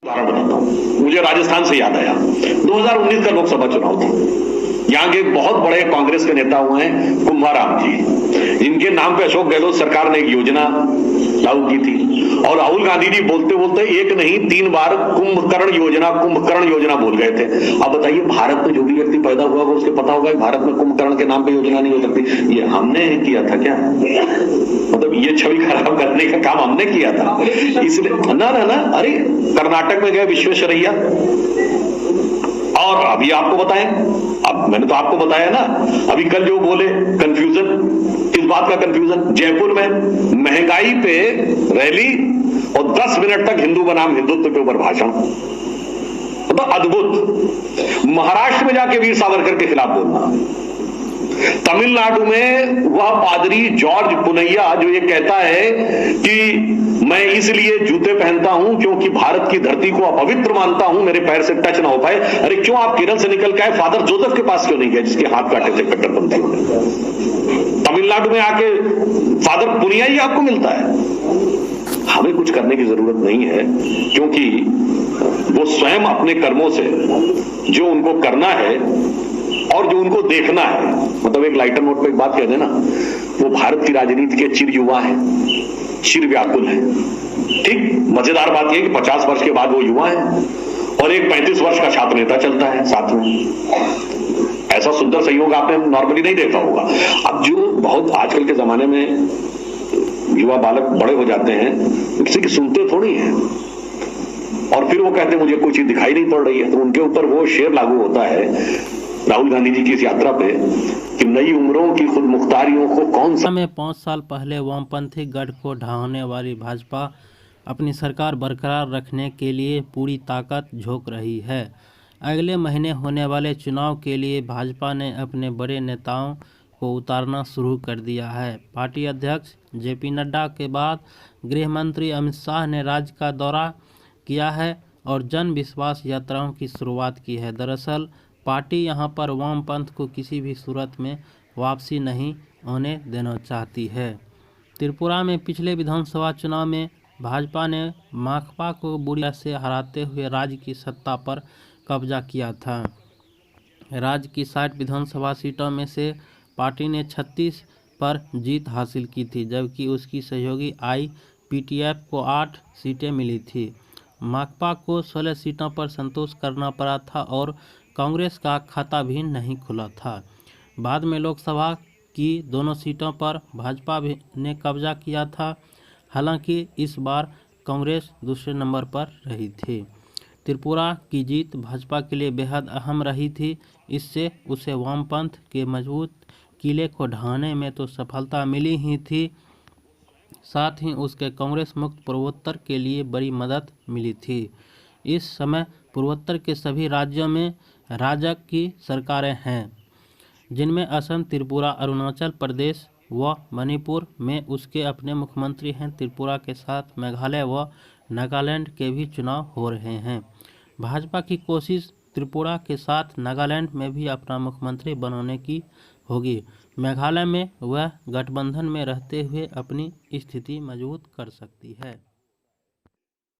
उदाहरण बताता हूं, मुझे राजस्थान से याद आया 2019 का लोकसभा चुनाव था। यहाँ के एक बहुत बड़े कांग्रेस के नेता हुए हैं कुंभाराम जी, इनके नाम पे अशोक गहलोत सरकार ने एक योजना लागू की थी और राहुल गांधी जी बोलते बोलते एक नहीं 3 बार कुंभकर्ण योजना बोल गए थे। अब बताइए, भारत में जो भी व्यक्ति पैदा हुआ होगा उसके पता होगा कि भारत में कुंभकर्ण के नाम पे योजना नहीं हो सकती। ये हमने किया था क्या? मतलब ये छवि खराब करने का काम हमने किया था, इसलिए ना अरे कर्नाटक में गए विश्वेश्वरैया, और अभी आपको बताएं, अब मैंने तो आपको बताया ना, अभी कल जो बोले कंफ्यूजन, किस बात का कंफ्यूजन? जयपुर में महंगाई पे रैली और 10 मिनट तक हिंदू बनाम हिंदुत्व के ऊपर भाषण, तो अद्भुत। महाराष्ट्र में जाके वीर सावरकर के खिलाफ बोलना, तमिलनाडु में वह पादरी जॉर्ज पुनैया जो ये कहता है कि मैं इसलिए जूते पहनता हूं क्योंकि भारत की धरती को अपवित्र मानता हूं, मेरे पैर से टच ना हो पाए। अरे क्यों आप केरल से निकल के आए, फादर जोसेफ के पास क्यों नहीं गए जिसके हाथ काटे थे कट्टरपंथियों ने? तमिलनाडु में आके फादर पुनिया ही आपको मिलता है। हमें कुछ करने की जरूरत नहीं है, क्योंकि वो स्वयं अपने कर्मों से जो उनको करना है और जो उनको देखना है, मतलब एक लाइटर नोट पे एक बात कह देना, वो भारत की राजनीति के चिर युवा हैं, चिर व्याकुल हैं। ठीक, मजेदार बात यह कि 50 वर्ष के बाद वो युवा हैं और एक 35 वर्ष का छात्र नेता चलता है साथ में। ऐसा सुंदर संयोग आपने नॉर्मली नहीं देखा होगा। अब जो बहुत आजकल के जमाने में युवा बालक बड़े हो जाते हैं, किसी की सुनते थोड़ी हैं, और फिर वो कहते हैं मुझे कोई चीज दिखाई नहीं पड़ रही है, तो उनके ऊपर वो शेर लागू होता है राहुल गांधी जी की इस यात्रा पे कि नई उम्रों की खुद मुख्तारियों को कौन सा। में 5 साल पहले वामपंथी गढ़ को ढहाने वाली भाजपा अपनी सरकार बरकरार रखने के लिए पूरी ताकत झोंक रही है। अगले महीने होने वाले चुनाव के लिए भाजपा ने अपने बड़े नेताओं को उतारना शुरू कर दिया है। पार्टी अध्यक्ष जेपी नड्डा के बाद गृह मंत्री अमित शाह ने राज्य का दौरा किया है और जन विश्वास यात्राओं की शुरुआत की है। दरअसल पार्टी यहां पर वामपंथ को किसी भी सूरत में वापसी नहीं होने देना चाहती है। त्रिपुरा में पिछले विधानसभा चुनाव में भाजपा ने माकपा को बुरी तरह से हराते हुए राज्य की सत्ता पर कब्जा किया था। राज्य की 60 विधानसभा सीटों में से पार्टी ने 36 पर जीत हासिल की थी, जबकि उसकी सहयोगी आईपीटीएफ को 8 सीटें मिली थी। माकपा को 16 सीटों पर संतोष करना पड़ा था और कांग्रेस का खाता भी नहीं खुला था। बाद में लोकसभा की दोनों सीटों पर भाजपा ने कब्जा किया था। हालांकि इस बार कांग्रेस दूसरे नंबर पर रही थी। त्रिपुरा की जीत भाजपा के लिए बेहद अहम रही थी। इससे उसे वामपंथ के मजबूत किले को ढहाने में तो सफलता मिली ही थी, साथ ही उसके कांग्रेस मुक्त पूर्वोत्तर के लिए बड़ी मदद मिली थी। इस समय पूर्वोत्तर के सभी राज्यों में राजग की सरकारें हैं, जिनमें असम, त्रिपुरा, अरुणाचल प्रदेश व मणिपुर में उसके अपने मुख्यमंत्री हैं। त्रिपुरा के साथ मेघालय व नागालैंड के भी चुनाव हो रहे हैं। भाजपा की कोशिश त्रिपुरा के साथ नागालैंड में भी अपना मुख्यमंत्री बनाने की होगी। मेघालय में वह गठबंधन में रहते हुए अपनी स्थिति मजबूत कर सकती है।